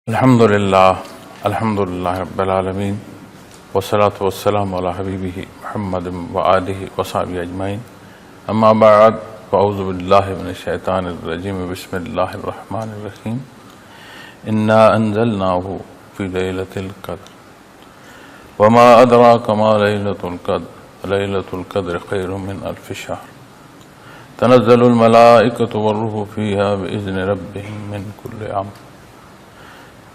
الحمدللہ رب العالمین والصلاة والسلام علی حبیبہ محمد وآلہ وصحبہ اجمعین اما بعد فاعوذ باللہ من الشیطان الرجیم بسم اللہ الرحمن الرحیم انا انزلناہ فی لیلۃ القدر وما ادراک ما لیلۃ القدر لیلۃ القدر خیر من الف شہر تنزل الملائکۃ والروح فیہا بإذن ربہم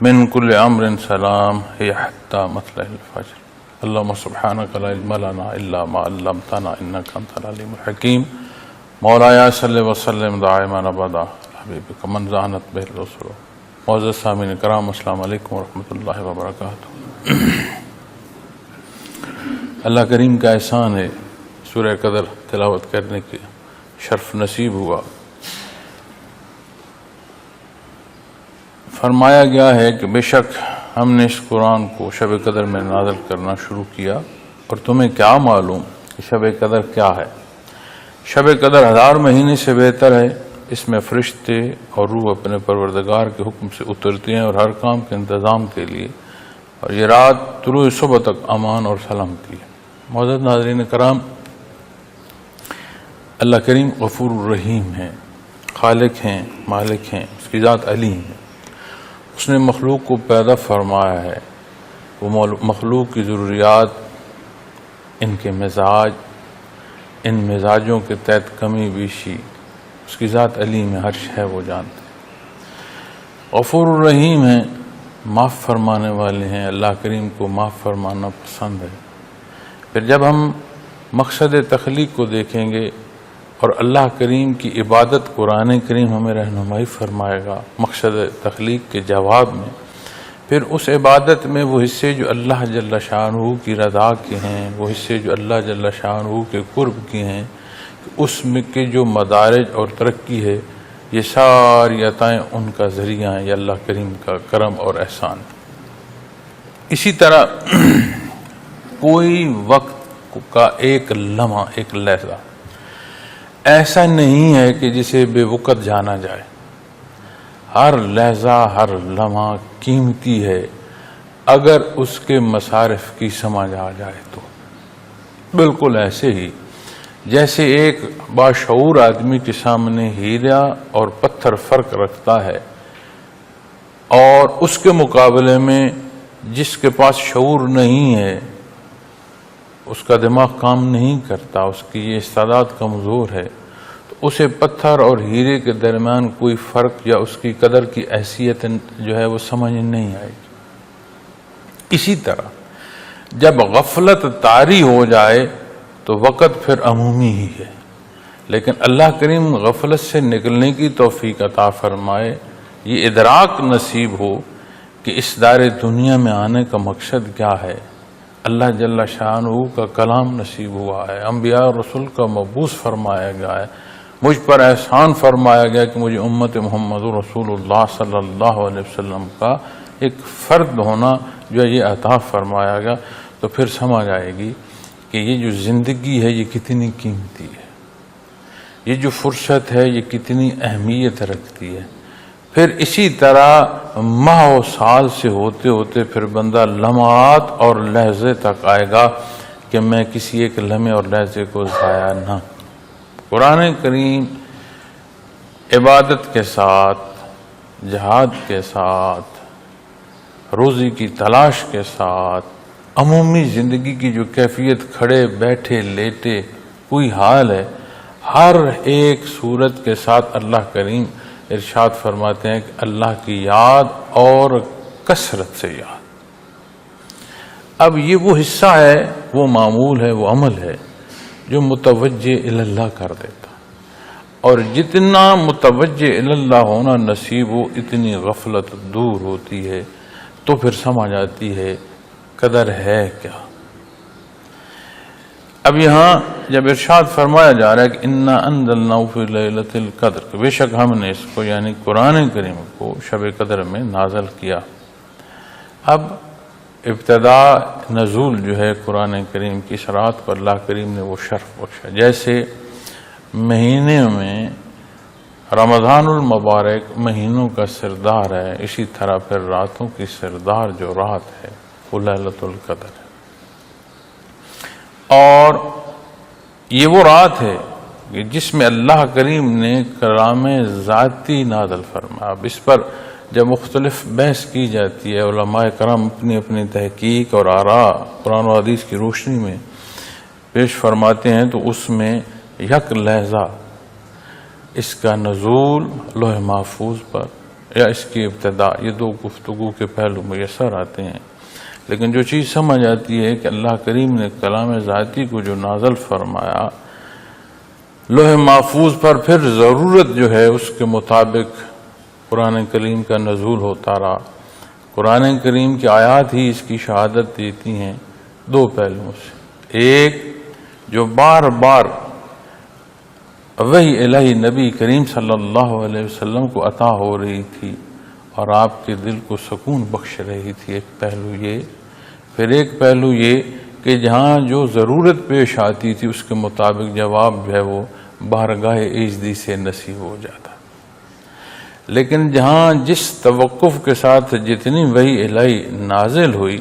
من كل امر سلام هي حتى مطلع الفجر اللهم سبحانك لا علم لنا الا ما علمتنا انك انت العليم الحكيم مولاي صل وسلم دائما ابدا حبيبك من زانت به الرسل معزز سامعین کرام السلام علیکم ورحمۃ اللہ وبرکاتہ۔ اللہ کریم کا احسان ہے سورہ قدر تلاوت کرنے کے شرف نصیب ہوا۔ فرمایا گیا ہے کہ بے شک ہم نے اس قرآن کو شب قدر میں نازل کرنا شروع کیا، اور تمہیں کیا معلوم کہ شب قدر کیا ہے؟ شب قدر 1000 مہینے سے بہتر ہے، اس میں فرشتے اور روح اپنے پروردگار کے حکم سے اترتے ہیں اور ہر کام کے انتظام کے لیے، اور یہ رات طلوع صبح تک امان اور سلامتی ہے۔ معزز ناظرین کرام، اللہ کریم غفور الرحیم ہیں، خالق ہیں، مالک ہیں، اس کی ذات علیم ہے۔ اس نے مخلوق کو پیدا فرمایا ہے، وہ مخلوق کی ضروریات، ان کے مزاج، ان مزاجوں کے تحت کمی بیشی اس کی ذات علیم ہے، ہر شے وہ جانتے ہیں۔ غفور الرحیم ہیں، معاف فرمانے والے ہیں، اللہ کریم کو معاف فرمانا پسند ہے۔ پھر جب ہم مقصد تخلیق کو دیکھیں گے اور اللہ کریم کی عبادت قرآن کریم ہمیں رہنمائی فرمائے گا مقصد تخلیق کے جواب میں، پھر اس عبادت میں وہ حصے جو اللہ جل شانہ کی رضا کے ہیں، وہ حصے جو اللہ جل شانہ کے قرب کے ہیں، اس میں کے جو مدارج اور ترقی ہے، یہ ساری عطائیں ان کا ذریعہ ہیں، یہ اللہ کریم کا کرم اور احسان۔ اسی طرح کوئی وقت کا ایک لمحہ، ایک لحظہ ایسا نہیں ہے کہ جسے بے وقت جانا جائے۔ ہر لحظہ، ہر لمحہ قیمتی ہے اگر اس کے مصارف کی سمجھ آ جائے تو۔ بالکل ایسے ہی جیسے ایک باشعور آدمی کے سامنے ہیرا اور پتھر فرق رکھتا ہے، اور اس کے مقابلے میں جس کے پاس شعور نہیں ہے، اس کا دماغ کام نہیں کرتا، اس کی یہ استعداد کمزور ہے، تو اسے پتھر اور ہیرے کے درمیان کوئی فرق یا اس کی قدر کی حیثیت جو ہے وہ سمجھ نہیں آئے گی۔ اسی طرح جب غفلت طاری ہو جائے تو وقت پھر عمومی ہی ہے، لیکن اللہ کریم غفلت سے نکلنے کی توفیق عطا فرمائے، یہ ادراک نصیب ہو کہ اس دار دنیا میں آنے کا مقصد کیا ہے۔ اللہ جل شانہ کا کلام نصیب ہوا ہے، انبیاء اور رسول کا مبعوث فرمایا گیا ہے، مجھ پر احسان فرمایا گیا کہ مجھے امت محمد رسول اللہ صلی اللہ علیہ وسلم کا ایک فرد ہونا جو ہے یہ عطا فرمایا گیا، تو پھر سمجھ آئے گی کہ یہ جو زندگی ہے یہ کتنی قیمتی ہے، یہ جو فرصت ہے یہ کتنی اہمیت رکھتی ہے۔ پھر اسی طرح ماہ و سال سے ہوتے ہوتے پھر بندہ لمحات اور لحظے تک آئے گا کہ میں کسی ایک لمحے اور لحظے کو ضائع نہ۔ قرآن کریم عبادت کے ساتھ، جہاد کے ساتھ، روزی کی تلاش کے ساتھ، عمومی زندگی کی جو کیفیت کھڑے بیٹھے لیٹے کوئی حال ہے، ہر ایک صورت کے ساتھ اللہ کریم ارشاد فرماتے ہیں کہ اللہ کی یاد اور کثرت سے یاد۔ اب یہ وہ حصہ ہے، وہ معمول ہے، وہ عمل ہے جو متوجہ اللہ کر دیتا، اور جتنا متوجہ اللہ ہونا نصیب ہو اتنی غفلت دور ہوتی ہے، تو پھر سمجھ آتی ہے قدر ہے کیا۔ اب یہاں جب ارشاد فرمایا جا رہا ہے کہ انا انزلناہ فی لیلۃ القدر، کہ بے شک ہم نے اس کو یعنی قرآن کریم کو شب قدر میں نازل کیا۔ اب ابتدا نزول جو ہے قرآن کریم کی شرائط کو اللہ کریم نے وہ شرف بخشا، جیسے مہینے میں رمضان المبارک مہینوں کا سردار ہے، اسی طرح پھر راتوں کی سردار جو رات ہے وہ لیلۃ القدر ہے، اور یہ وہ رات ہے کہ جس میں اللہ کریم نے کلام ذاتی نازل فرمایا۔ اب اس پر جب مختلف بحث کی جاتی ہے، علماء کرام اپنی اپنی تحقیق اور آراء قرآن و حدیث کی روشنی میں پیش فرماتے ہیں، تو اس میں یک لحظہ اس کا نزول لوح محفوظ پر یا اس کی ابتدا، یہ دو گفتگو کے پہلو میسر آتے ہیں، لیکن جو چیز سمجھ آتی ہے کہ اللہ کریم نے کلام ذاتی کو جو نازل فرمایا لوح محفوظ پر، پھر ضرورت جو ہے اس کے مطابق قرآن کریم کا نزول ہوتا رہا۔ قرآن کریم کی آیات ہی اس کی شہادت دیتی ہیں دو پہلوؤں سے، ایک جو بار بار وحی الہی نبی کریم صلی اللہ علیہ وسلم کو عطا ہو رہی تھی اور آپ کے دل کو سکون بخش رہی تھی، ایک پہلو یہ، پھر ایک پہلو یہ کہ جہاں جو ضرورت پیش آتی تھی اس کے مطابق جواب جو ہے وہ بارگاہ ایزدی سے نصیب ہو جاتا، لیکن جہاں جس توقف کے ساتھ جتنی وحی الہی نازل ہوئی،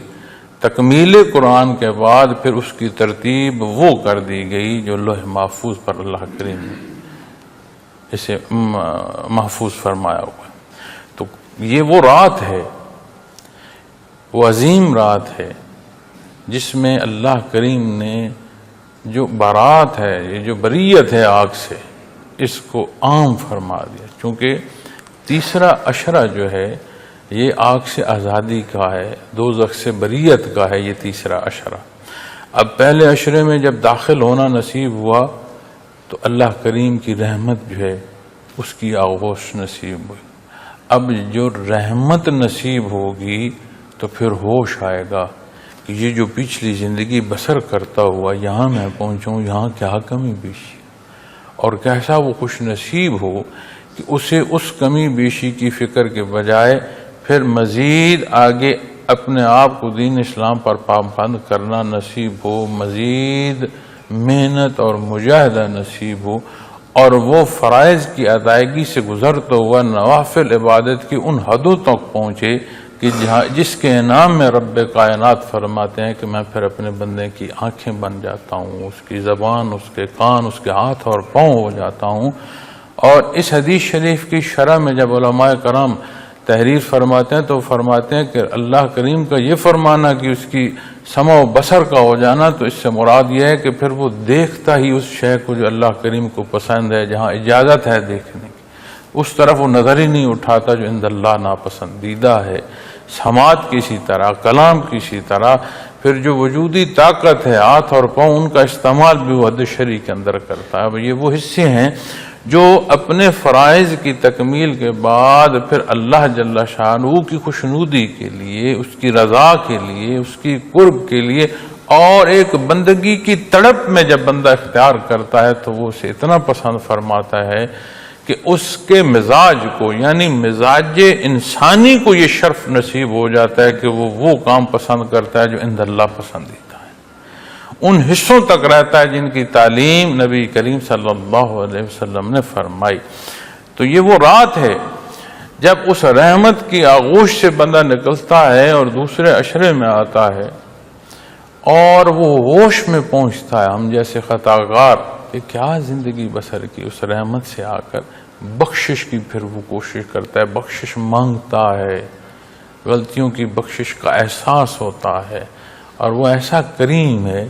تکمیل قرآن کے بعد پھر اس کی ترتیب وہ کر دی گئی جو لوح محفوظ پر اللہ کریم نے اسے محفوظ فرمایا ہوا۔ تو یہ وہ رات ہے، وہ عظیم رات ہے جس میں اللہ کریم نے جو برات ہے، یہ جو بریت ہے آگ سے، اس کو عام فرما دیا، چونکہ تیسرا عشرہ جو ہے یہ آگ سے آزادی کا ہے، دوزخ سے بریت کا ہے، یہ تیسرا عشرہ۔ اب پہلے عشرے میں جب داخل ہونا نصیب ہوا تو اللہ کریم کی رحمت جو ہے اس کی آغوش نصیب ہوئی۔ اب جو رحمت نصیب ہوگی تو پھر ہوش آئے گا کہ یہ جو پچھلی زندگی بسر کرتا ہوا یہاں میں پہنچوں، یہاں کیا کمی بیشی، اور کیسا وہ خوش نصیب ہو کہ اسے اس کمی بیشی کی فکر کے بجائے پھر مزید آگے اپنے آپ کو دین اسلام پر پابند کرنا نصیب ہو، مزید محنت اور مجاہدہ نصیب ہو، اور وہ فرائض کی ادائیگی سے گزرتا ہوا نوافل عبادت کی ان حدوں تک پہنچے کہ جس کے انعام میں رب کائنات فرماتے ہیں کہ میں پھر اپنے بندے کی آنکھیں بن جاتا ہوں، اس کی زبان، اس کے کان، اس کے ہاتھ اور پاؤں ہو جاتا ہوں۔ اور اس حدیث شریف کی شرح میں جب علماء کرام تحریر فرماتے ہیں تو فرماتے ہیں کہ اللہ کریم کا یہ فرمانا کہ اس کی سمع و بصر کا ہو جانا، تو اس سے مراد یہ ہے کہ پھر وہ دیکھتا ہی اس شے کو جو اللہ کریم کو پسند ہے، جہاں اجازت ہے دیکھنے کی، اس طرف وہ نظر ہی نہیں اٹھاتا جو عند اللہ ناپسندیدہ ہے۔ سماعت کسی طرح، کلام کسی طرح، پھر جو وجودی طاقت ہے، ہاتھ اور پاؤں، ان کا استعمال بھی وہ حد شرعی کے اندر کرتا ہے۔ اب یہ وہ حصے ہیں جو اپنے فرائض کی تکمیل کے بعد پھر اللہ جل شانہ کی خوشنودی کے لیے، اس کی رضا کے لیے، اس کی قرب کے لیے، اور ایک بندگی کی تڑپ میں جب بندہ اختیار کرتا ہے تو وہ اسے اتنا پسند فرماتا ہے کہ اس کے مزاج کو، یعنی مزاج انسانی کو یہ شرف نصیب ہو جاتا ہے کہ وہ کام پسند کرتا ہے جو عند اللہ پسندیدہ، ان حصوں تک رہتا ہے جن کی تعلیم نبی کریم صلی اللہ علیہ وسلم نے فرمائی۔ تو یہ وہ رات ہے جب اس رحمت کی آغوش سے بندہ نکلتا ہے اور دوسرے عشرے میں آتا ہے اور وہ ہوش میں پہنچتا ہے، ہم جیسے خطاکار کہ کیا زندگی بسر کی، اس رحمت سے آ کر بخشش کی پھر وہ کوشش کرتا ہے، بخشش مانگتا ہے، غلطیوں کی بخشش کا احساس ہوتا ہے، اور وہ ایسا کریم ہے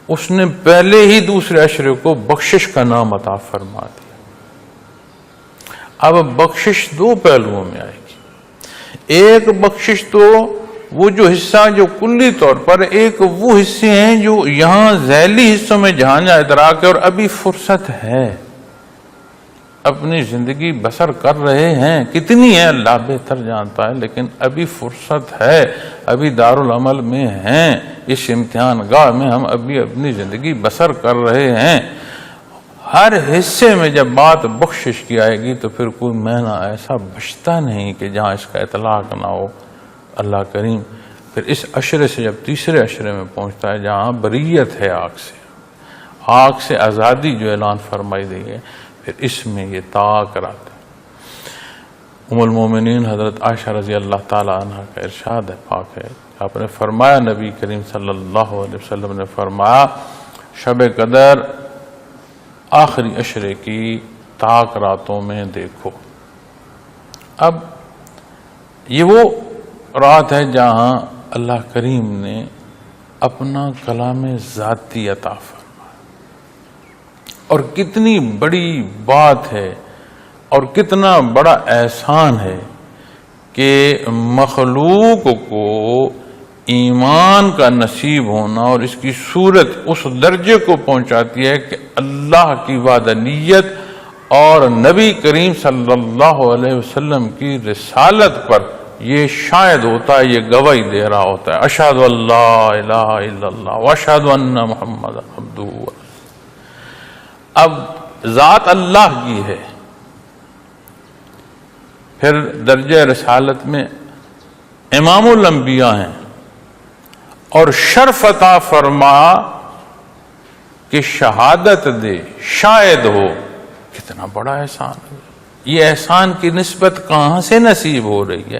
اس نے پہلے ہی دوسرے عشرے کو بخشش کا نام عطا فرما دیا۔ اب بخشش دو پہلوؤں میں آئے گی، ایک بخشش تو وہ جو حصہ جو کلی طور پر، ایک وہ حصے ہیں جو یہاں ذیلی حصوں میں جہاں ادراک ہے اور ابھی فرصت ہے، اپنی زندگی بسر کر رہے ہیں، کتنی ہے اللہ بہتر جانتا ہے، لیکن ابھی فرصت ہے، ابھی دارالعمل میں ہیں، اس امتحان گاہ میں ہم ابھی اپنی زندگی بسر کر رہے ہیں۔ ہر حصے میں جب بات بخشش کی آئے گی تو پھر کوئی معنی ایسا بچتا نہیں کہ جہاں اس کا اطلاق نہ ہو۔ اللہ کریم پھر اس عشرے سے جب تیسرے عشرے میں پہنچتا ہے جہاں بریت ہے آگ سے آزادی جو اعلان فرمائی گئی ہے، پھر اس میں یہ طاق رات ہے۔ ام المومنین حضرت عائشہ رضی اللہ تعالیٰ عنہ کا ارشاد ہے، پاک ہے، آپ نے فرمایا، نبی کریم صلی اللہ علیہ وسلم نے فرمایا، شب قدر آخری عشرے کی طاق راتوں میں دیکھو۔ اب یہ وہ رات ہے جہاں اللہ کریم نے اپنا کلام ذاتی عطا فرمایا، اور کتنی بڑی بات ہے اور کتنا بڑا احسان ہے کہ مخلوق کو ایمان کا نصیب ہونا، اور اس کی صورت اس درجے کو پہنچاتی ہے کہ اللہ کی وحدانیت اور نبی کریم صلی اللہ علیہ وسلم کی رسالت پر یہ شاہد ہوتا ہے، یہ گواہی دے رہا ہوتا ہے، اشہد ان لا الہ الا اللہ واشہد ان محمد عبدہ ورسولہ۔ اب ذات اللہ کی ہے، پھر درجہ رسالت میں امام الانبیاء ہیں، اور شرف عطا فرما کہ شہادت دے، شاہد ہو، کتنا بڑا احسان ہے۔ یہ احسان کی نسبت کہاں سے نصیب ہو رہی ہے؟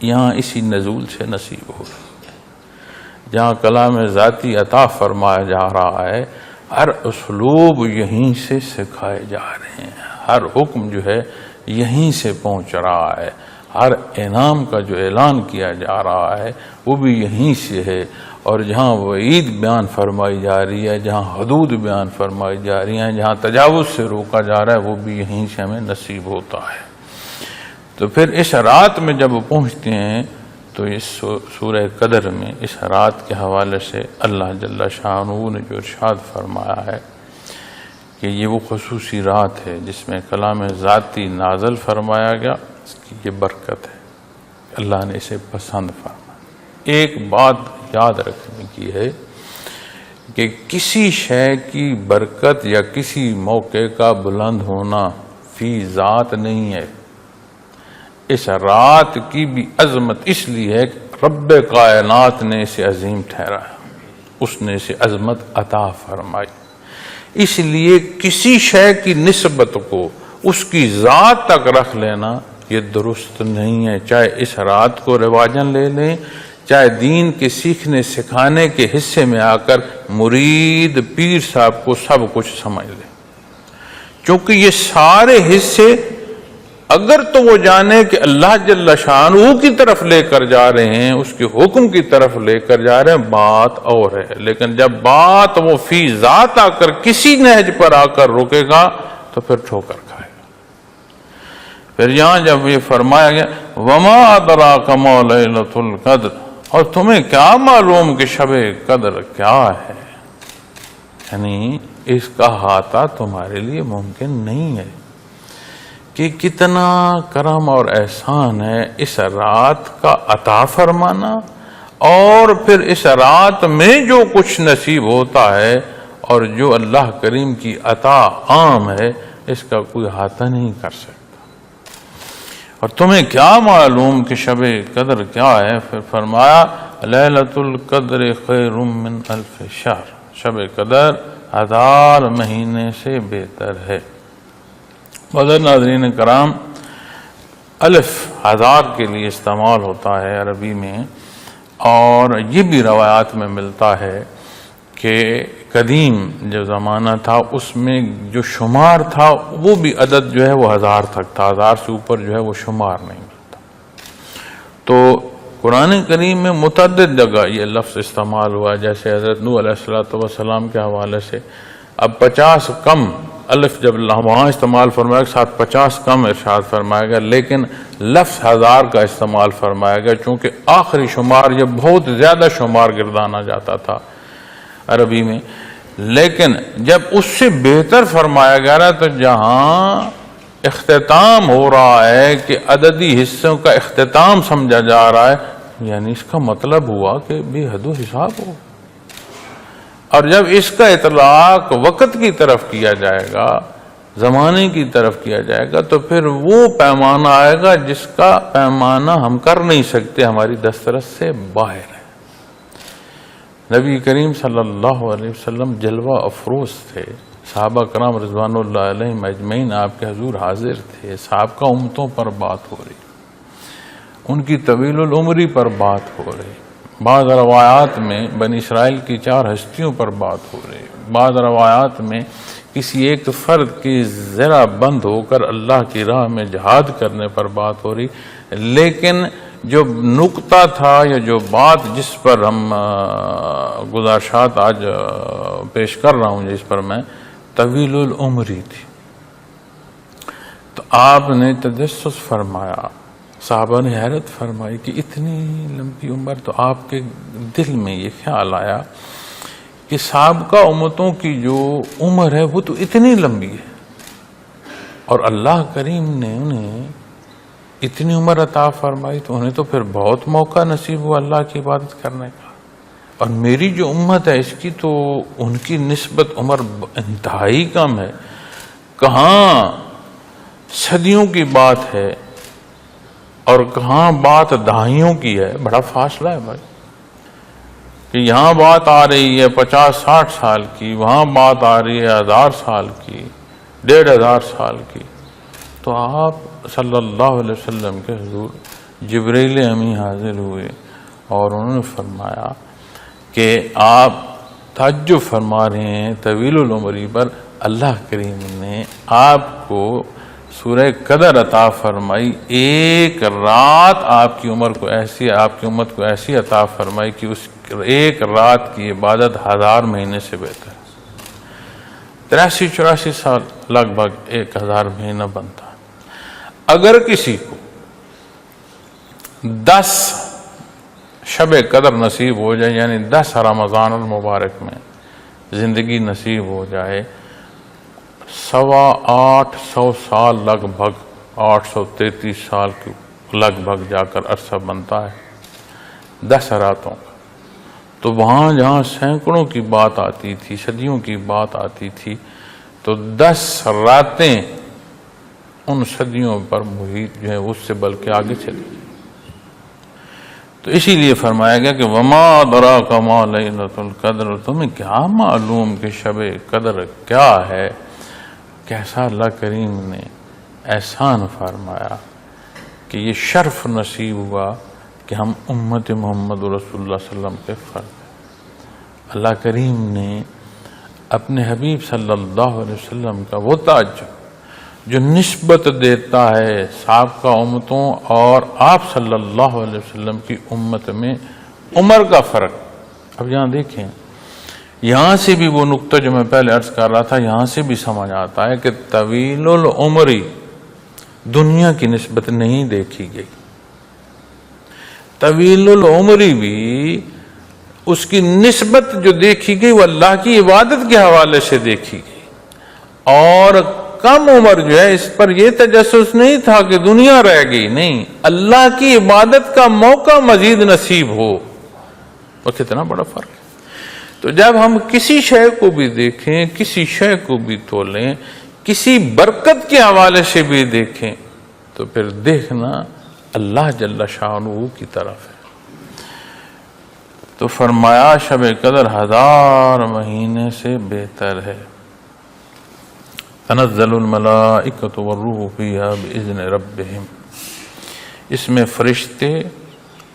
یہاں اسی نزول سے نصیب ہو رہی ہے، جہاں کلام ذاتی عطا فرمایا جا رہا ہے، ہر اسلوب یہیں سے سکھائے جا رہے ہیں، ہر حکم جو ہے یہیں سے پہنچ رہا ہے، ہر انعام کا جو اعلان کیا جا رہا ہے وہ بھی یہیں سے ہے، اور جہاں وعید بیان فرمائی جا رہی ہے، جہاں حدود بیان فرمائی جا رہی ہیں، جہاں تجاوز سے روکا جا رہا ہے، وہ بھی یہیں سے ہمیں نصیب ہوتا ہے۔ تو پھر اس رات میں جب پہنچتے ہیں تو اس سورہ قدر میں اس رات کے حوالے سے اللہ جل شانہ نے جو ارشاد فرمایا ہے کہ یہ وہ خصوصی رات ہے جس میں کلام ذاتی نازل فرمایا گیا، اس کی یہ برکت ہے، اللہ نے اسے پسند فرمایا۔ ایک بات یاد رکھنے کی ہے کہ کسی شے کی برکت یا کسی موقع کا بلند ہونا فی ذات نہیں ہے، اس رات کی بھی عظمت اس لیے ہے کہ رب کائنات نے اسے عظیم ٹھہرایا، اس نے اسے عظمت عطا فرمائی، اس لیے کسی شے کی نسبت کو اس کی ذات تک رکھ لینا یہ درست نہیں ہے، چاہے اس رات کو رواجاً لے لیں، چاہے دین کے سیکھنے سکھانے کے حصے میں آ کر مرید پیر صاحب کو سب کچھ سمجھ لیں، چونکہ یہ سارے حصے اگر تو وہ جانے کہ اللہ جل شانہ کی طرف لے کر جا رہے ہیں، اس کے حکم کی طرف لے کر جا رہے ہیں، بات اور ہے، لیکن جب بات وہ فی ذات آ کر کسی نہج پر آ کر رکے گا تو پھر ٹھوکر کھائے گا۔ پھر یہاں جب یہ فرمایا گیا وما ادراک ما لیلۃ القدر، اور تمہیں کیا معلوم کہ شب قدر کیا ہے، یعنی اس کا احاطہ تمہارے لیے ممکن نہیں ہے کہ کتنا کرم اور احسان ہے اس رات کا عطا فرمانا، اور پھر اس رات میں جو کچھ نصیب ہوتا ہے اور جو اللہ کریم کی عطا عام ہے، اس کا کوئی احاطہ نہیں کر سکتا۔ اور تمہیں کیا معلوم کہ شب قدر کیا ہے؟ پھر فرمایا لیلۃ القدر خیر من الف شہر، شب قدر 1000 مہینے سے بہتر ہے۔ مدر ناظرین کرام، الف 1000 کے لیے استعمال ہوتا ہے عربی میں، اور یہ بھی روایات میں ملتا ہے کہ قدیم جو زمانہ تھا اس میں جو شمار تھا وہ بھی عدد جو ہے وہ 1000 تک تھا، 1000 سے اوپر جو ہے وہ شمار نہیں ملتا۔ تو قرآن کریم میں متعدد جگہ یہ لفظ استعمال ہوا، جیسے حضرت نوح علیہ السلام کے حوالے سے، اب 50 کم الف جب وہاں استعمال فرمایا گیا، ساتھ 50 کم ارشاد فرمایا گیا، لیکن لفظ 1000 کا استعمال فرمایا گیا چونکہ آخری شمار یہ بہت زیادہ شمار گردانا جاتا تھا عربی میں، لیکن جب اس سے بہتر فرمایا گیا نا، تو جہاں اختتام ہو رہا ہے کہ عددی حصوں کا اختتام سمجھا جا رہا ہے، یعنی اس کا مطلب ہوا کہ بے حد و حساب ہو، اور جب اس کا اطلاق وقت کی طرف کیا جائے گا، زمانے کی طرف کیا جائے گا، تو پھر وہ پیمانہ آئے گا جس کا پیمانہ ہم کر نہیں سکتے، ہماری دسترس سے باہر ہے۔ نبی کریم صلی اللہ علیہ وسلم جلوہ افروز تھے، صحابہ کرام رضوان اللہ علیہم اجمعین آپ کے حضور حاضر تھے، سابقہ امتوں پر بات ہو رہی، ان کی طویل العمری پر بات ہو رہی، بعض روایات میں بنی اسرائیل کی 4 ہستیوں پر بات ہو رہی، بعض روایات میں کسی ایک فرد کی ذرا بند ہو کر اللہ کی راہ میں جہاد کرنے پر بات ہو رہی، لیکن جو نقطہ تھا یا جو بات جس پر ہم گزارشات آج پیش کر رہا ہوں، جس پر میں طویل العمری تھی، تو آپ نے تجسس فرمایا، صحابہ نے حیرت فرمائی کہ اتنی لمبی عمر، تو آپ کے دل میں یہ خیال آیا کہ سابقہ امتوں کی جو عمر ہے وہ تو اتنی لمبی ہے، اور اللہ کریم نے انہیں اتنی عمر عطا فرمائی، تو انہیں تو پھر بہت موقع نصیب ہوا اللہ کی عبادت کرنے کا، اور میری جو امت ہے اس کی تو ان کی نسبت عمر انتہائی کم ہے، کہاں صدیوں کی بات ہے اور کہاں بات دہائیوں کی ہے، بڑا فاصلہ ہے بھائی، کہ یہاں بات آ رہی ہے 50-60 سال کی، وہاں بات آ رہی ہے 1000 سال کی، 1500 سال کی، تو آپ صلی اللہ علیہ وسلم کے حضور جبریل امی حاضر ہوئے اور انہوں نے فرمایا کہ آپ تعجب فرما رہے ہیں طویل العمری پر، اللہ کریم نے آپ کو سورہ قدر عطا فرمائی، ایک رات آپ کی امت کو ایسی عطا فرمائی کہ اس ایک رات کی عبادت 1000 مہینے سے بہتر ہے، 83-84 سال لگ بھگ 1000 مہینہ بنتا ہے۔ اگر کسی کو 10 شب قدر نصیب ہو جائے، یعنی 10 رمضان المبارک میں زندگی نصیب ہو جائے، 850 سال لگ بھگ 833 سال کی لگ بھگ جا کر عرصہ بنتا ہے 10 راتوں کا، تو وہاں جہاں سینکڑوں کی بات آتی تھی، صدیوں کی بات آتی تھی، تو 10 راتیں ان صدیوں پر محیط جو ہے اس سے بلکہ آگے چلی، تو اسی لیے فرمایا گیا کہ وما ادراک ما لیلۃ القدر، تمہیں کیا معلوم کہ شب قدر کیا ہے، کیسا اللہ کریم نے احسان فرمایا کہ یہ شرف نصیب ہوا کہ ہم امت محمد رسول اللہ صلی اللہ علیہ وسلم کے فرد ہیں۔ اللہ کریم نے اپنے حبیب صلی اللہ علیہ وسلم کا وہ تاج جو نسبت دیتا ہے سابقہ امتوں اور آپ صلی اللہ علیہ وسلم کی امت میں عمر کا فرق، اب یہاں دیکھیں، یہاں سے بھی وہ نقطہ جو میں پہلے عرض کر رہا تھا، یہاں سے بھی سمجھ آتا ہے کہ طویل العمری دنیا کی نسبت نہیں دیکھی گئی، طویل العمری بھی اس کی نسبت جو دیکھی گئی وہ اللہ کی عبادت کے حوالے سے دیکھی گئی، اور کم عمر جو ہے اس پر یہ تجسس نہیں تھا کہ دنیا رہ گئی، نہیں، اللہ کی عبادت کا موقع مزید نصیب ہو، وہ کتنا بڑا فرق ہے۔ تو جب ہم کسی شے کو بھی دیکھیں، کسی شے کو بھی تولیں، کسی برکت کے حوالے سے بھی دیکھیں، تو پھر دیکھنا اللہ جل شانہ کی طرف ہے۔ تو فرمایا شب قدر 1000 مہینے سے بہتر ہے۔ تنزل الملائکۃ والروح فیہا بإذن ربہم، اس میں فرشتے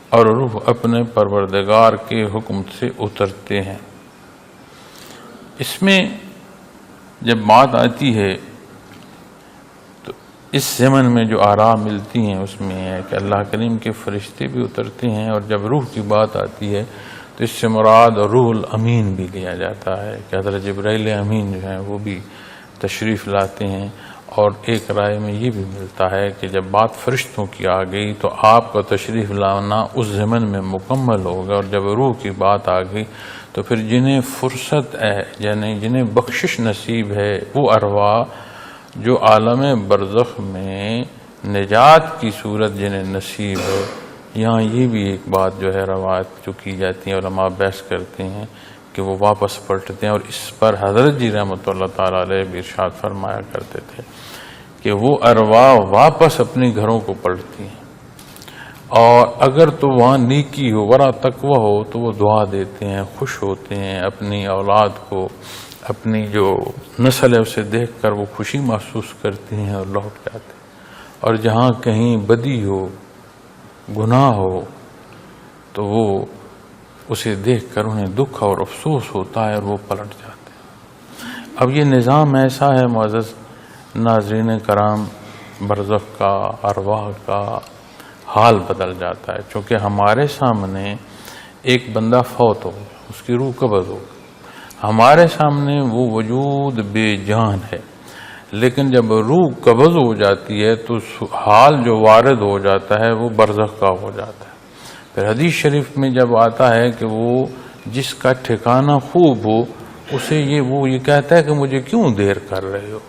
اور روح اپنے پروردگار کے حکم سے اترتے ہیں۔ اس میں جب بات آتی ہے تو اس زمن میں جو آرام ملتی ہیں اس میں ہے کہ اللہ کریم کے فرشتے بھی اترتے ہیں، اور جب روح کی بات آتی ہے تو اس سے مراد روح الامین بھی لیا جاتا ہے کہ حضرت جبرائیل امین جو ہیں وہ بھی تشریف لاتے ہیں۔ اور ایک رائے میں یہ بھی ملتا ہے کہ جب بات فرشتوں کی آ گئی تو آپ کا تشریف لانا اس زمن میں مکمل ہوگا، اور جب روح کی بات آ گئی تو پھر جنہیں فرصت ہے، یعنی جنہیں بخشش نصیب ہے، وہ ارواح جو عالم برزخ میں نجات کی صورت جنہیں نصیب ہے، یہاں یہ بھی ایک بات جو ہے روایت جو کی جاتی ہے، علماء بحث کرتے ہیں کہ وہ واپس پلٹتے ہیں، اور اس پر حضرت جی رحمۃ اللہ تعالیٰ علیہ بھی ارشاد فرمایا کرتے تھے کہ وہ ارواح واپس اپنے گھروں کو پلٹتی ہیں، اور اگر تو وہاں نیکی ہو، ورع تقوی ہو، تو وہ دعا دیتے ہیں، خوش ہوتے ہیں اپنی اولاد کو اپنی جو نسل ہے اسے دیکھ کر وہ خوشی محسوس کرتی ہیں اور لوٹ جاتے ہیں، اور جہاں کہیں بدی ہو، گناہ ہو، تو وہ اسے دیکھ کر انہیں دکھ اور افسوس ہوتا ہے اور وہ پلٹ جاتے ہیں۔ اب یہ نظام ایسا ہے معزز ناظرین کرام، برزخ کا، ارواح کا حال بدل جاتا ہے، چونکہ ہمارے سامنے ایک بندہ فوت ہو، اس کی روح قبض ہو، ہمارے سامنے وہ وجود بے جان ہے، لیکن جب روح قبض ہو جاتی ہے تو حال جو وارد ہو جاتا ہے وہ برزخ کا ہو جاتا ہے۔ پھر حدیث شریف میں جب آتا ہے کہ وہ جس کا ٹھکانہ خوب ہو اسے وہ یہ کہتا ہے کہ مجھے کیوں دیر کر رہے ہو،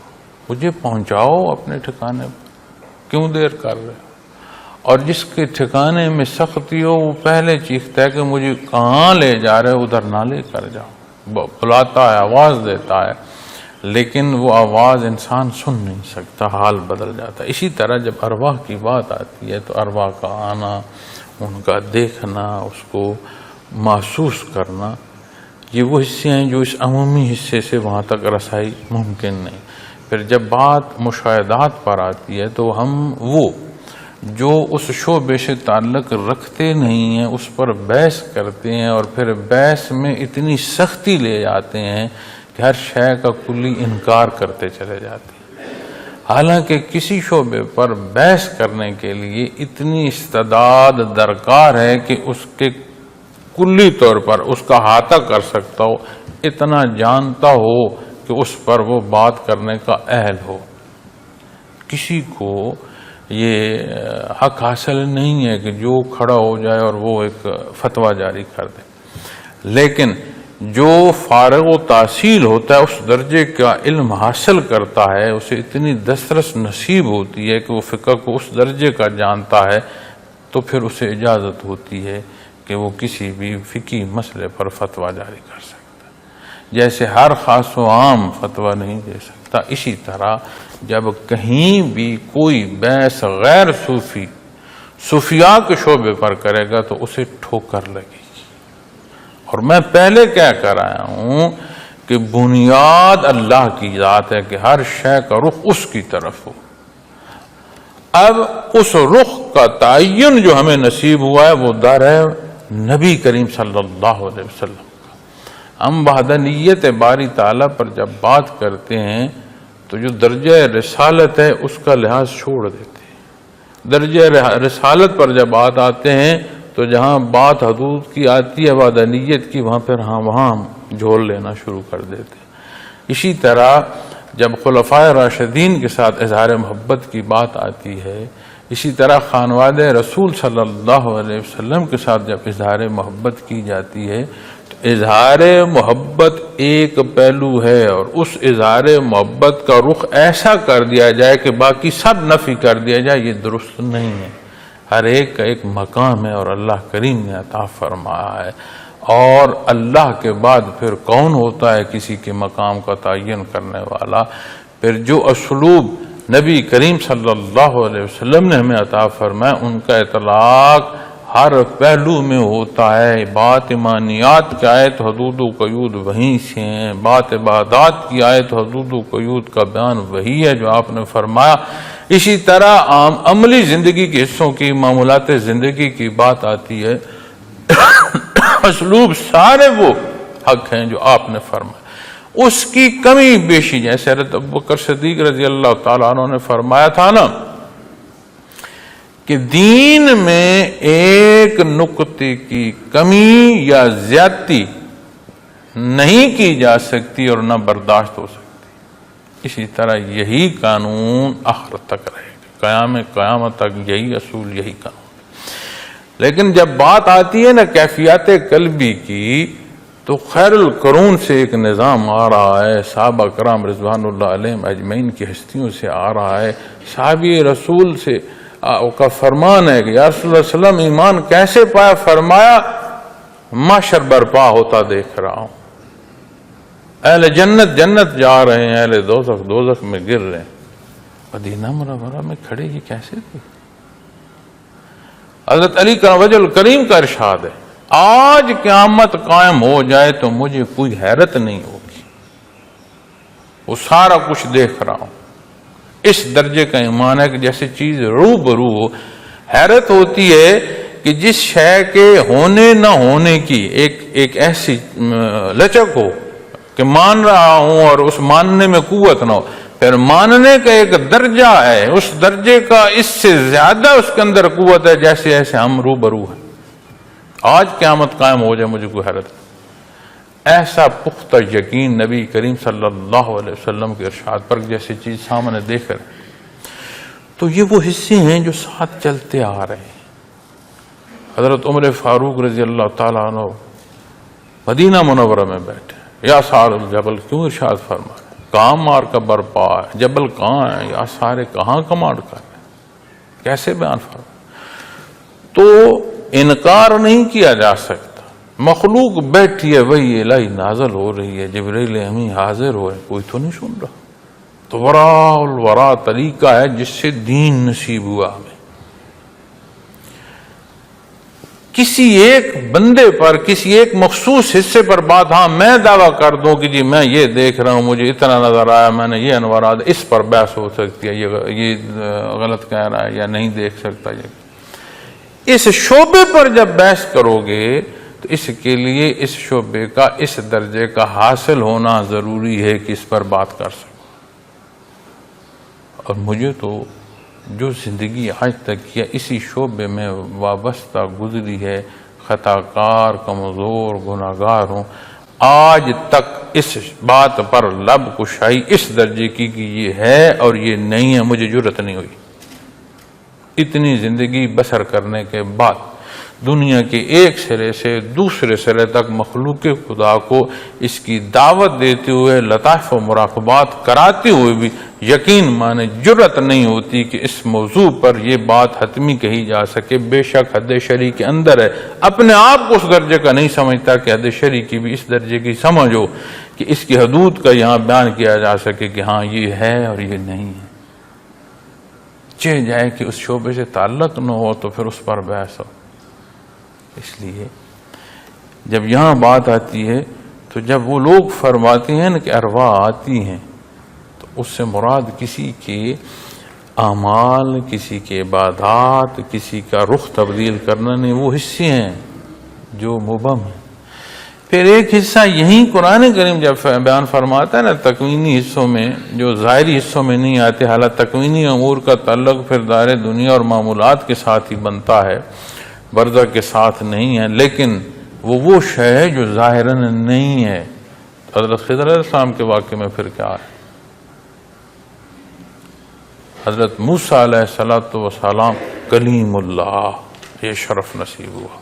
مجھے پہنچاؤ اپنے ٹھکانے پر، کیوں دیر کر رہے ہو؟ اور جس کے ٹھکانے میں سختی ہو وہ پہلے چیختا ہے کہ مجھے کہاں لے جا رہے، ادھر نہ لے کر جاؤ، بلاتا ہے، آواز دیتا ہے، لیکن وہ آواز انسان سن نہیں سکتا، حال بدل جاتا ہے۔ اسی طرح جب ارواح کی بات آتی ہے تو ارواح کا آنا، ان کا دیکھنا، اس کو محسوس کرنا، یہ وہ حصے ہیں جو اس عمومی حصے سے وہاں تک رسائی ممکن نہیں۔ پھر جب بات مشاہدات پر آتی ہے تو ہم وہ جو اس شعبے سے تعلق رکھتے نہیں ہیں اس پر بحث کرتے ہیں، اور پھر بحث میں اتنی سختی لے جاتے ہیں کہ ہر شے کا کلی انکار کرتے چلے جاتے ہیں۔ حالانکہ کسی شعبے پر بحث کرنے کے لیے اتنی استعداد درکار ہے کہ اس کے کلی طور پر اس کا احاطہ کر سکتا ہو، اتنا جانتا ہو کہ اس پر وہ بات کرنے کا اہل ہو۔ کسی کو یہ حق حاصل نہیں ہے کہ جو کھڑا ہو جائے اور وہ ایک فتویٰ جاری کر دے، لیکن جو فارغ و تحصیل ہوتا ہے، اس درجے کا علم حاصل کرتا ہے، اسے اتنی دسترس نصیب ہوتی ہے کہ وہ فقہ کو اس درجے کا جانتا ہے، تو پھر اسے اجازت ہوتی ہے کہ وہ کسی بھی فقہی مسئلے پر فتویٰ جاری کر سکتا ہے۔ جیسے ہر خاص و عام فتویٰ نہیں دے سکتا، اسی طرح جب کہیں بھی کوئی بحث غیر صوفیاء کے شعبے پر کرے گا تو اسے ٹھوکر لگے گی۔ اور میں پہلے کیا کر آیا ہوں کہ بنیاد اللہ کی ذات ہے کہ ہر شے کا رخ اس کی طرف ہو۔ اب اس رخ کا تعین جو ہمیں نصیب ہوا ہے وہ در ہے نبی کریم صلی اللہ علیہ وسلم کا۔ ہم وحدانیت باری تعالیٰ پر جب بات کرتے ہیں تو جو درجہ رسالت ہے اس کا لحاظ چھوڑ دیتے ہیں۔ درجہ رسالت پر جب بات آتے ہیں تو جہاں بات حدود کی آتی ہے وحدانیت کی، وہاں ہم جھول لینا شروع کر دیتے ہیں۔ اسی طرح جب خلفائے راشدین کے ساتھ اظہار محبت کی بات آتی ہے، اسی طرح خانوادہ رسول صلی اللہ علیہ وسلم کے ساتھ جب اظہار محبت کی جاتی ہے تو اظہار محبت ایک پہلو ہے، اور اس اظہار محبت کا رخ ایسا کر دیا جائے کہ باقی سب نفی کر دیا جائے، یہ درست نہیں ہے۔ ہر ایک کا ایک مقام ہے اور اللہ کریم نے عطا فرمایا ہے، اور اللہ کے بعد پھر کون ہوتا ہے کسی کے مقام کا تعین کرنے والا؟ پھر جو اسلوب نبی کریم صلی اللہ علیہ وسلم نے ہمیں عطا فرمایا ان کا اطلاق ہر پہلو میں ہوتا ہے۔ بات ایمانیات کی آیت حدود و قیود وہیں سے ہیں، بات عبادات کی آیت حدود و قیود کا بیان وہی ہے جو آپ نے فرمایا۔ اسی طرح عملی زندگی کے حصوں کی، معمولات زندگی کی بات آتی ہے، اسلوب سارے وہ حق ہیں جو آپ نے فرمایا۔ اس کی کمی بیشی جیسے حضرت ابوبکر صدیق رضی اللہ تعالیٰ عنہ نے فرمایا تھا نا کہ دین میں ایک نقطے کی کمی یا زیادتی نہیں کی جا سکتی اور نہ برداشت ہو سکتی، اسی طرح یہی قانون آخرت تک رہے گا، قیامت تک یہی اصول، یہی قانون۔ لیکن جب بات آتی ہے نا کیفیات قلبی کی تو خیر القرون سے ایک نظام آ رہا ہے، صحابہ کرام رضوان اللہ علیہم اجمعین کی ہستیوں سے آ رہا ہے۔ صحابی رسول سے کا فرمان ہے کہ یا رسول اللہ صلی اللہ علیہ وسلم ایمان کیسے پایا؟ فرمایا معاشر برپا ہوتا دیکھ رہا ہوں، اہل جنت جنت جا رہے ہیں، اہل دوزخ دوزخ میں گر رہے ہیں۔ مدینہ منورہ میں کھڑے یہ کیسے تھے؟ حضرت علی کا وجہ الکریم کا ارشاد ہے، آج قیامت قائم ہو جائے تو مجھے کوئی حیرت نہیں ہوگی، وہ سارا کچھ دیکھ رہا ہوں. اس درجے کا ایمان ہے کہ جیسے چیز روبرو ہو. حیرت ہوتی ہے کہ جس شے کے ہونے نہ ہونے کی ایک ایسی لچک ہو کہ مان رہا ہوں اور اس ماننے میں قوت نہ ہو، پھر ماننے کا ایک درجہ ہے، اس درجے کا اس سے زیادہ اس کے اندر قوت ہے جیسے ایسے ہم روبرو ہیں. آج قیامت قائم ہو جائے مجھے کوئی حیرت نہیں. ایسا پختہ یقین نبی کریم صلی اللہ علیہ وسلم کے ارشاد پر جیسی چیز سامنے دیکھ کر، تو یہ وہ حصے ہیں جو ساتھ چلتے آ رہے ہیں. حضرت عمر فاروق رضی اللہ تعالیٰ عنہ مدینہ منورہ میں بیٹھے، یا سار الجبل، کیوں ارشاد فرما رہے ہیں کہاں مار کا برپا ہے، جبل کہاں ہے، یا سارے کہاں کمانڈ کر رہے ہیں، کیسے بیان فرما. تو انکار نہیں کیا جا سکتا. مخلوق بیٹھی ہے، وہی الہی نازل ہو رہی ہے، جبریل امین حاضر ہوئے، کوئی تو نہیں سن رہا. تو ورا الورا طریقہ ہے جس سے دین نصیب ہوا ہمیں. کسی ایک بندے پر، کسی ایک مخصوص حصے پر بات، ہاں میں دعویٰ کر دوں کہ جی میں یہ دیکھ رہا ہوں، مجھے اتنا نظر آیا، میں نے یہ انوارات، اس پر بحث ہو سکتی ہے، یہ غلط کہہ رہا ہے یا نہیں دیکھ سکتا. یہ اس شعبے پر جب بحث کرو گے تو اس کے لیے اس شعبے کا اس درجے کا حاصل ہونا ضروری ہے کہ اس پر بات کر سکو. اور مجھے تو جو زندگی آج تک کیا اسی شعبے میں وابستہ گزری ہے، خطا کار، کمزور، گناہگار ہوں، آج تک اس بات پر لب کشائی اس درجے کی کہ یہ ہے اور یہ نہیں ہے مجھے جرأت نہیں ہوئی. اتنی زندگی بسر کرنے کے بعد دنیا کے ایک سرے سے دوسرے سرے تک مخلوق خدا کو اس کی دعوت دیتے ہوئے، لطائف و مراقبات کراتے ہوئے بھی یقین مانے جرأت نہیں ہوتی کہ اس موضوع پر یہ بات حتمی کہی جا سکے. بے شک حد شرعی کے اندر ہے، اپنے آپ کو اس درجے کا نہیں سمجھتا کہ حد شرعی کی بھی اس درجے کی سمجھ ہو کہ اس کی حدود کا یہاں بیان کیا جا سکے کہ ہاں یہ ہے اور یہ نہیں ہے. چاہے جائے کہ اس شعبے سے تعلق نہ ہو تو پھر اس پر بحث ہو. اس لیے جب یہاں بات آتی ہے تو جب وہ لوگ فرماتے ہیں کہ ارواح آتی ہیں تو اس سے مراد کسی کے اعمال، کسی کے عبادات، کسی کا رخ تبدیل کرنا نہیں، وہ حصے ہیں جو مبہم ہیں. پھر ایک حصہ یہیں قرآن کریم جب بیان فرماتا ہے نا تکوینی حصوں میں جو ظاہری حصوں میں نہیں آتے، حالانکہ تکوینی امور کا تعلق پھر دائرے دنیا اور معمولات کے ساتھ ہی بنتا ہے، برزخ کے ساتھ نہیں ہے، لیکن وہ شے ہے جو ظاہراً نہیں ہے. حضرت خضر علیہ السلام کے واقعے میں پھر کیا ہے؟ حضرت موسیٰ علیہ السلام کلیم اللہ، یہ شرف نصیب ہوا.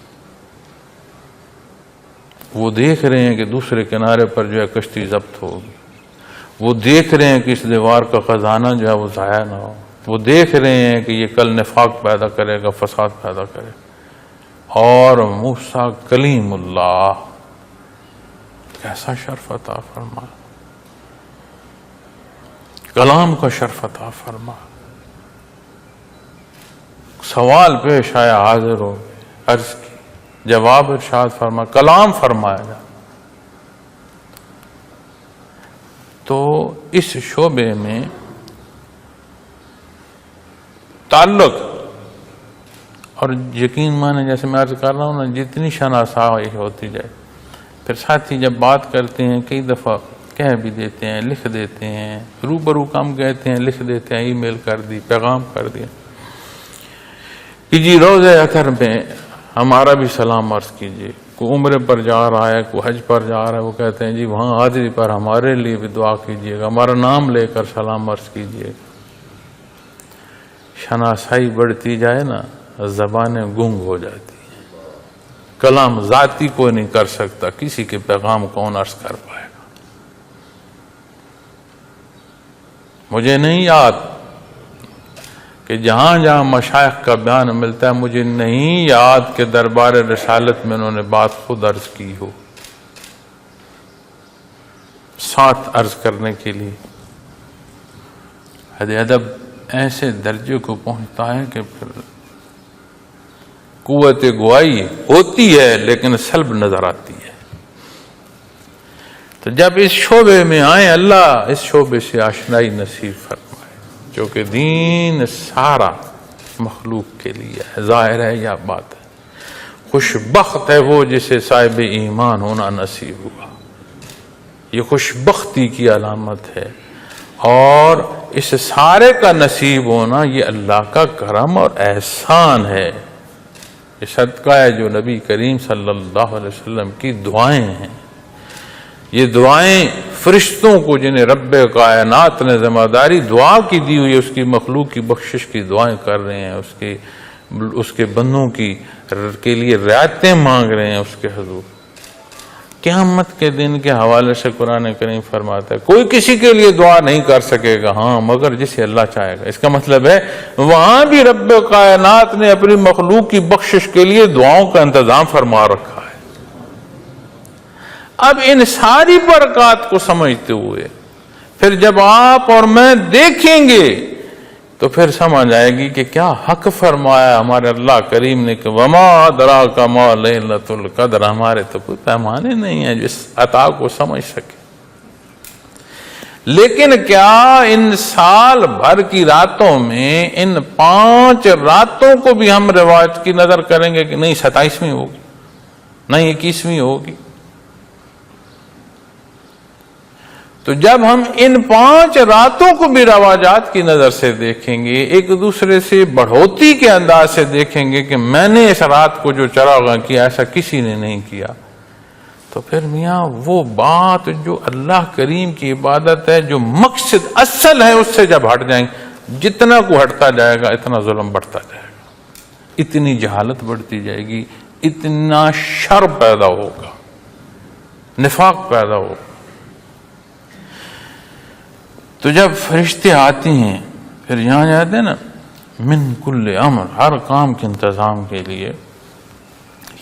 وہ دیکھ رہے ہیں کہ دوسرے کنارے پر جو ہے کشتی ضبط ہوگی، وہ دیکھ رہے ہیں کہ اس دیوار کا خزانہ جو ہے وہ ضائع نہ ہو، وہ دیکھ رہے ہیں کہ یہ کل نفاق پیدا کرے گا، فساد پیدا کرے گا. اور موسیٰ کلیم اللہ، کیسا شرف عطا فرما، کلام کا شرف عطا فرما. سوال پیش آیا، حاضر ہو عرض کی، جواب ارشاد فرما، کلام فرمایا جا. تو اس شعبے میں تعلق اور یقین مانے، جیسے میں عرض کر رہا ہوں نا، جتنی شناسائی ہوتی جائے، پھر ساتھی جب بات کرتے ہیں کئی دفعہ کہہ بھی دیتے ہیں، لکھ دیتے ہیں، روبرو کام کہتے ہیں، لکھ دیتے ہیں، ای میل کر دی، پیغام کر دیا کہ جی روضہ اطہر میں ہمارا بھی سلام عرض کیجیے. کوئی عمرے پر جا رہا ہے، کوئی حج پر جا رہا ہے، وہ کہتے ہیں جی وہاں حاضری پر ہمارے لیے بھی دعا کیجیے گا، ہمارا نام لے کر سلام عرض کیجیے گا. شناسائی بڑھتی جائے نا، زبانیں گنگ ہو جاتی ہیں. کلام ذاتی کوئی نہیں کر سکتا، کسی کے پیغام کون عرض کر پائے گا. مجھے نہیں یاد کہ جہاں جہاں مشائخ کا بیان ملتا ہے، مجھے نہیں یاد کہ دربار رسالت میں انہوں نے بات خود عرض کی ہو، ساتھ عرض کرنے کے لیے. حد ادب ایسے درجے کو پہنچتا ہے کہ پھر قوت گواہی ہوتی ہے لیکن سلب نظر آتی ہے. تو تو جب اس شعبے میں آئیں اللہ اس شعبے سے آشنائی نصیب فرمائے، جو کہ دین سارا مخلوق کے لیے ہے، ظاہر ہے یا بات ہے۔ خوش بخت ہے وہ جسے صاحب ایمان ہونا نصیب ہوا، یہ خوش بختی کی علامت ہے، اور اس سارے کا نصیب ہونا یہ اللہ کا کرم اور احسان ہے، یہ صدقہ ہے جو نبی کریم صلی اللہ علیہ وسلم کی دعائیں ہیں۔ یہ دعائیں فرشتوں کو جنہیں رب کائنات نے ذمہ داری دعا کی دی ہوئی ہے، اس کی مخلوق کی بخشش کی دعائیں کر رہے ہیں، اس کے بندوں کے لیے رعایتیں مانگ رہے ہیں اس کے حضور۔ قیامت کے دن کے حوالے سے قرآن کریم فرماتا ہے کوئی کسی کے لیے دعا نہیں کر سکے گا ہاں مگر جسے اللہ چاہے گا۔ اس کا مطلب ہے وہاں بھی رب کائنات نے اپنی مخلوق کی بخشش کے لیے دعاؤں کا انتظام فرما رکھا ہے۔ اب ان ساری برکات کو سمجھتے ہوئے پھر جب آپ اور میں دیکھیں گے تو پھر سمجھ آئے گی کہ کیا حق فرمایا ہمارے اللہ کریم نے کہ وما ادراک ما لیلۃ القدر، ہمارے تو کوئی پیمانے نہیں ہیں جو اس عطا کو سمجھ سکے۔ لیکن کیا ان سال بھر کی راتوں میں ان 5 راتوں کو بھی ہم روایت کی نظر کریں گے کہ نہیں 27ویں ہوگی، نہیں 21ویں ہوگی؟ تو جب ہم ان 5 راتوں کو بھی رواجات کی نظر سے دیکھیں گے، ایک دوسرے سے بڑھوتی کے انداز سے دیکھیں گے کہ میں نے اس رات کو جو چراغاں کیا ایسا کسی نے نہیں کیا، تو پھر میاں وہ بات جو اللہ کریم کی عبادت ہے، جو مقصد اصل ہے، اس سے جب ہٹ جائیں گے، جتنا کو ہٹتا جائے گا اتنا ظلم بڑھتا جائے گا، اتنی جہالت بڑھتی جائے گی، اتنا شر پیدا ہوگا، نفاق پیدا ہوگا۔ تو جب فرشتے آتے ہیں پھر یہاں جاتے ہیں نا من کل امر، ہر کام کے انتظام کے لیے۔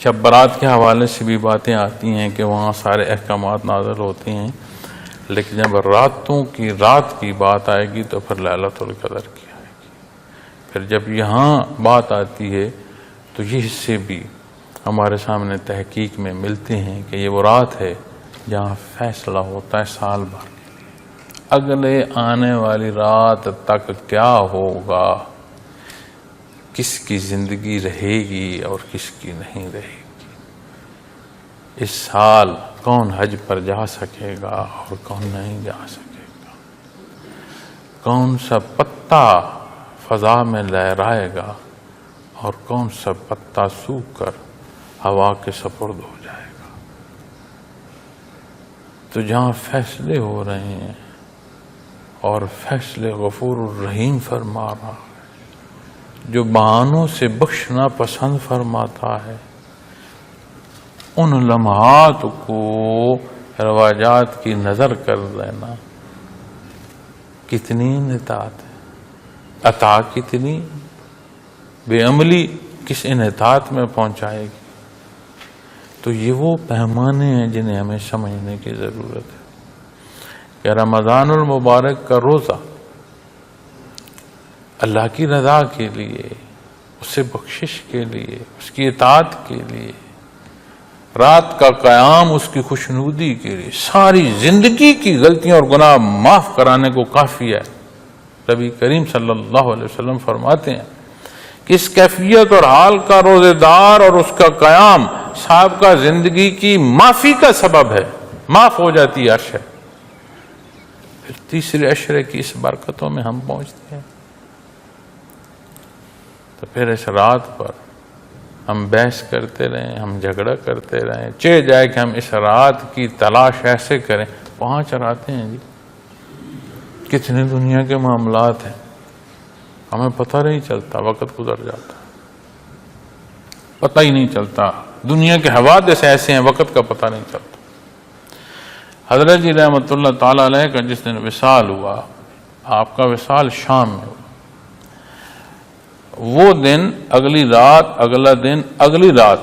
شب برات کے حوالے سے بھی باتیں آتی ہیں کہ وہاں سارے احکامات نازل ہوتے ہیں، لیکن جب رات کی بات آئے گی تو پھر لیلۃ القدر کی آئے گی۔ پھر جب یہاں بات آتی ہے تو یہ حصے بھی ہمارے سامنے تحقیق میں ملتے ہیں کہ یہ وہ رات ہے جہاں فیصلہ ہوتا ہے سال بھر، اگلے آنے والی رات تک کیا ہوگا، کس کی زندگی رہے گی اور کس کی نہیں رہے گی، اس سال کون حج پر جا سکے گا اور کون نہیں جا سکے گا، کون سا پتا فضا میں لہرائے گا اور کون سا پتا سوکھ کر ہوا کے سپرد ہو جائے گا۔ تو جہاں فیصلے ہو رہے ہیں اور فیصلے غفور الرحیم فرما رہا ہے، جو بہانوں سے بخشنا پسند فرماتا ہے، ان لمحات کو رواجات کی نظر کر لینا کتنی انحطاط ہے، عطا کتنی، بے عملی کس انحطاط میں پہنچائے گی۔ تو یہ وہ پیمانے ہیں جنہیں ہمیں سمجھنے کی ضرورت ہے کہ رمضان المبارک کا روزہ اللہ کی رضا کے لیے، اس سے بخشش کے لیے، اس کی اطاعت کے لیے، رات کا قیام اس کی خوشنودی کے لیے، ساری زندگی کی غلطیاں اور گناہ معاف کرانے کو کافی ہے۔ نبی کریم صلی اللہ علیہ وسلم فرماتے ہیں کہ اس کیفیت اور حال کا روزے دار اور اس کا قیام صاحب کا زندگی کی معافی کا سبب ہے، معاف ہو جاتی ہے عرش ہے۔ پھر تیسرے عشرے کی اس برکتوں میں ہم پہنچتے ہیں، تو پھر اس رات پر ہم بحث کرتے رہیں، ہم جھگڑا کرتے رہیں، چاہے جائے کہ ہم اس رات کی تلاش ایسے کریں۔ 5 راتیں ہیں جی، کتنے دنیا کے معاملات ہیں، ہمیں پتہ نہیں چلتا، وقت گزر جاتا، پتہ ہی نہیں چلتا، دنیا کے حوادث ایسے ہیں وقت کا پتہ نہیں چلتا۔ حضرت جی رحمۃ اللہ تعالی علیہ کا جس دن وصال ہوا، آپ کا وصال شام میں ہوا، وہ دن اگلی رات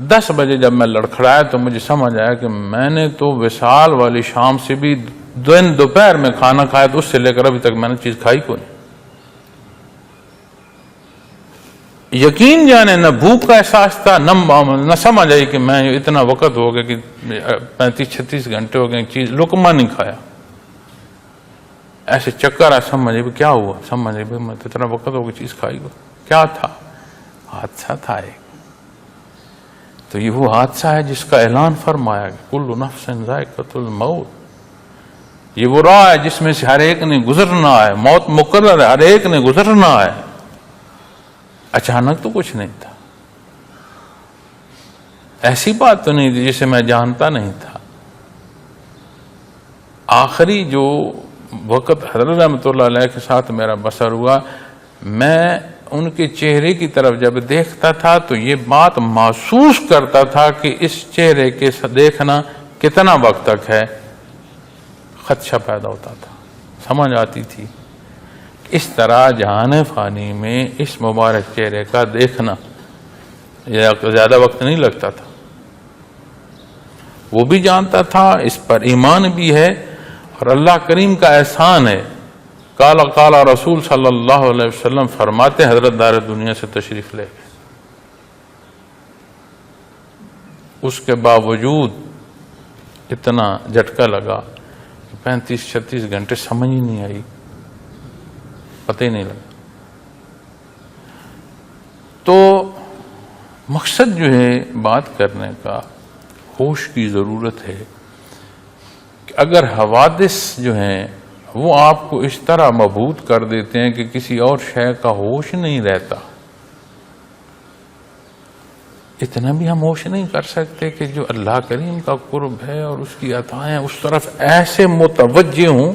10 بجے جب میں لڑکھڑایا تو مجھے سمجھ آیا کہ میں نے تو وصال والی شام سے بھی دوپہر میں کھانا کھایا، تو اس سے لے کر ابھی تک میں نے چیز کھائی کو نہیں۔ یقین جانے نہ بھوک کا احساس تھا، نہ سمجھ آئی کہ میں اتنا وقت ہو گیا کہ 35-36 گھنٹے ہو گئے چیز لقمہ نہیں کھایا. ایسے چکر سمجھے کیا ہوا، سمجھے میں اتنا وقت ہو گیا چیز کھائی ہو. کیا تھا؟ حادثہ تھا ایک. تو یہ وہ حادثہ ہے جس کا اعلان فرمایا کہ کل نفس ذائقۃ الموت. یہ وہ راہ ہے جس میں سے ہر ایک نے گزرنا ہے، موت مقرر ہے، ہر ایک نے گزرنا ہے. اچانک تو کچھ نہیں تھا، ایسی بات تو نہیں تھی جسے میں جانتا نہیں تھا. آخری جو وقت حضرت رحمۃ اللہ علیہ کے ساتھ میرا بسر ہوا، میں ان کے چہرے کی طرف جب دیکھتا تھا تو یہ بات محسوس کرتا تھا کہ اس چہرے کے دیکھنا کتنا وقت تک ہے. خدشہ پیدا ہوتا تھا، سمجھ آتی تھی اس طرح جہان فانی میں اس مبارک چہرے کا دیکھنا زیادہ وقت نہیں لگتا تھا. وہ بھی جانتا تھا، اس پر ایمان بھی ہے، اور اللہ کریم کا احسان ہے. قال رسول صلی اللہ علیہ وسلم فرماتے حضرت دار دنیا سے تشریف لے گئے. اس کے باوجود اتنا جھٹکا لگا کہ 35-36 گھنٹے سمجھ ہی نہیں آئی، پتہ ہی نہیں لگا. تو مقصد جو ہے بات کرنے کا، ہوش کی ضرورت ہے کہ اگر حوادث جو ہیں وہ آپ کو اس طرح مبہوت کر دیتے ہیں کہ کسی اور شے کا ہوش نہیں رہتا، اتنا بھی ہم ہوش نہیں کر سکتے کہ جو اللہ کریم کا قرب ہے اور اس کی عطائیں اس طرف ایسے متوجہ ہوں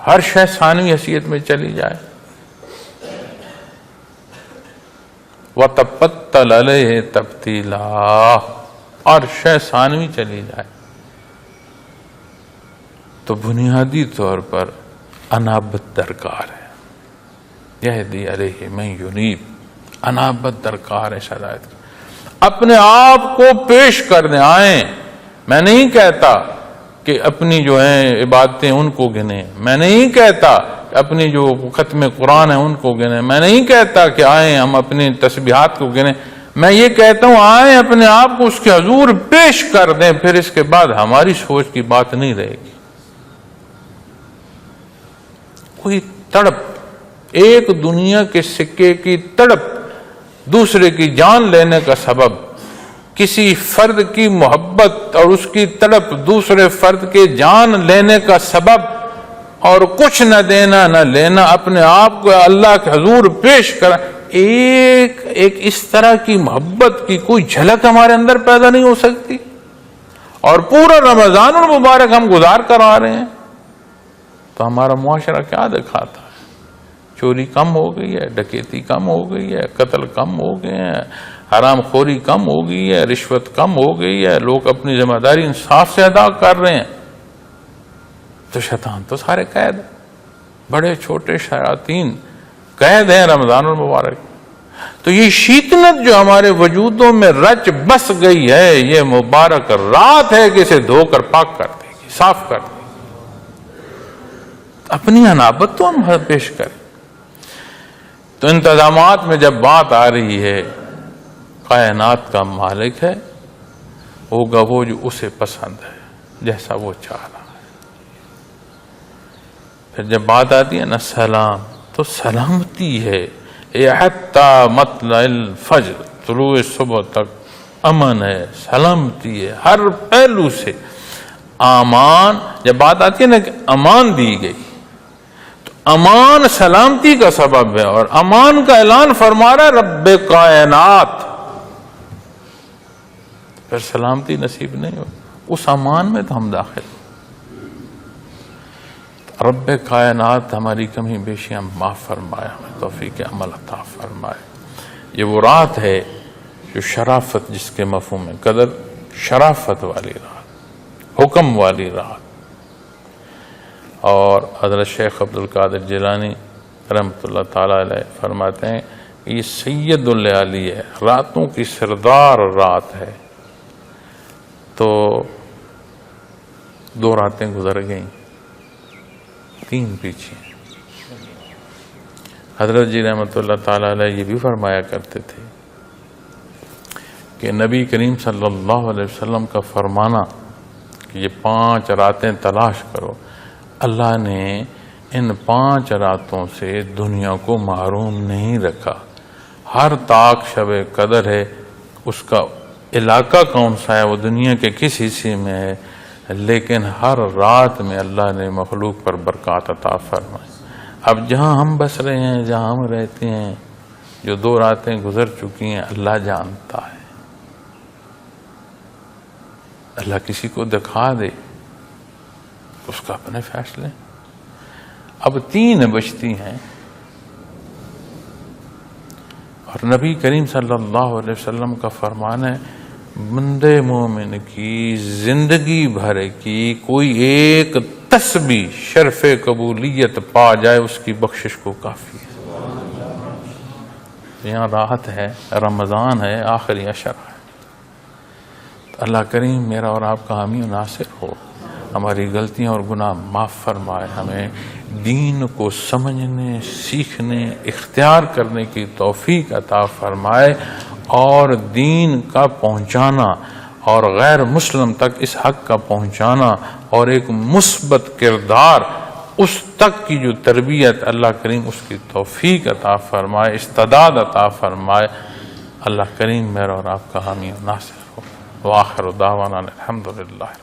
ہر شے ثانوی حیثیت میں چلی جائے. وَتَبَتَّلَ عَلَيْهِ تَبْتِيلًا، اور شے ثانوی چلی جائے تو بنیادی طور پر انابت درکار ہے. یہدی علیہ من ینیب، انابت درکار ہے شرائط کی. اپنے آپ کو پیش کرنے آئیں. میں نہیں کہتا کہ اپنی جو ہیں عبادتیں ان کو گنیں، میں نہیں کہتا کہ اپنی جو ختم قرآن ہے ان کو گنیں، میں نہیں کہتا کہ آئیں ہم اپنی تسبیحات کو گنیں. میں یہ کہتا ہوں آئیں اپنے آپ کو اس کے حضور پیش کر دیں، پھر اس کے بعد ہماری سوچ کی بات نہیں رہے گی. کوئی تڑپ، ایک دنیا کے سکے کی تڑپ دوسرے کی جان لینے کا سبب، کسی فرد کی محبت اور اس کی تڑپ دوسرے فرد کے جان لینے کا سبب، اور کچھ نہ دینا نہ لینا، اپنے آپ کو اللہ کے حضور پیش کرا. ایک اس طرح کی محبت کی کوئی جھلک ہمارے اندر پیدا نہیں ہو سکتی. اور پورا رمضان المبارک ہم گزار کر آ رہے ہیں تو ہمارا معاشرہ کیا دکھاتا ہے؟ چوری کم ہو گئی ہے، ڈکیتی کم ہو گئی ہے، قتل کم ہو گئے ہیں، حرام خوری کم ہو گئی ہے، رشوت کم ہو گئی ہے، لوگ اپنی ذمہ داری انصاف سے ادا کر رہے ہیں. تو شیطان تو سارے قید ہیں، بڑے چھوٹے شیاطین قید ہیں رمضان المبارک. تو یہ شیطنت جو ہمارے وجودوں میں رچ بس گئی ہے، یہ مبارک رات ہے کہ اسے دھو کر پاک کر دے گی، صاف کر دے گی. اپنی انابت تو ہم پیش کریں. تو انتظامات میں جب بات آ رہی ہے، کائنات کا مالک ہے، ہوگا وہ جو اسے پسند ہے، جیسا وہ چاہ رہا ہے. پھر جب بات آتی ہے نا سلام، تو سلامتی ہے. حتی مطلع الفجر، طلوع صبح تک امن ہے، سلامتی ہے ہر پہلو سے. امان، جب بات آتی ہے نا کہ امان دی گئی، تو امان سلامتی کا سبب ہے، اور امان کا اعلان فرما رہا ہے رب کائنات. پھر سلامتی نصیب نہیں ہو، اس امان میں تو ہم داخل. رب کائنات ہماری کمی بیشیاں معاف فرمائے، ہمیں توفیق عمل عطا فرمائے. یہ وہ رات ہے جو شرافت، جس کے مفہوم قدر شرافت والی رات، حکم والی رات. اور حضرت شیخ عبد القادر جیلانی رحمۃ اللہ تعالی علیہ فرماتے ہیں کہ یہ سید اللیالی ہے، راتوں کی سردار رات ہے. تو 2 راتیں گزر گئیں، 3 پیچھے. حضرت جی رحمۃ اللہ تعالی علیہ یہ بھی فرمایا کرتے تھے کہ نبی کریم صلی اللہ علیہ وسلم کا فرمانا کہ یہ 5 راتیں تلاش کرو، اللہ نے ان 5 راتوں سے دنیا کو محروم نہیں رکھا۔ ہر طاق شب قدر ہے، اس کا علاقہ کون سا ہے، وہ دنیا کے کس حصے میں ہے، لیکن ہر رات میں اللہ نے مخلوق پر برکات عطا فرمائی۔ اب جہاں ہم بس رہے ہیں، جہاں ہم رہتے ہیں، جو 2 راتیں گزر چکی ہیں، اللہ جانتا ہے۔ اللہ کسی کو دکھا دے اس کا اپنے فیصلے۔ اب 3 بچتی ہیں، اور نبی کریم صلی اللہ علیہ وسلم کا فرمان ہے بندے مومن کی زندگی بھر کی کوئی ایک تسبیح شرف قبولیت پا جائے، اس کی بخشش کو کافی ہے۔ یہاں راحت ہے، رمضان ہے، آخری عشر ہے۔ اللہ کریم میرا اور آپ کا حامی و ناصر ہو، ہماری غلطیاں اور گناہ معاف فرمائے، ہمیں دین کو سمجھنے، سیکھنے، اختیار کرنے کی توفیق عطا فرمائے، اور دین کا پہنچانا اور غیر مسلم تک اس حق کا پہنچانا اور ایک مثبت کردار اس تک کی جو تربیت، اللہ کریم اس کی توفیق عطا فرمائے، استعداد عطا فرمائے۔ اللہ کریم میرا اور آپ کا حامی و ناصر ہو۔ وآخر دعوانا الحمدللہ۔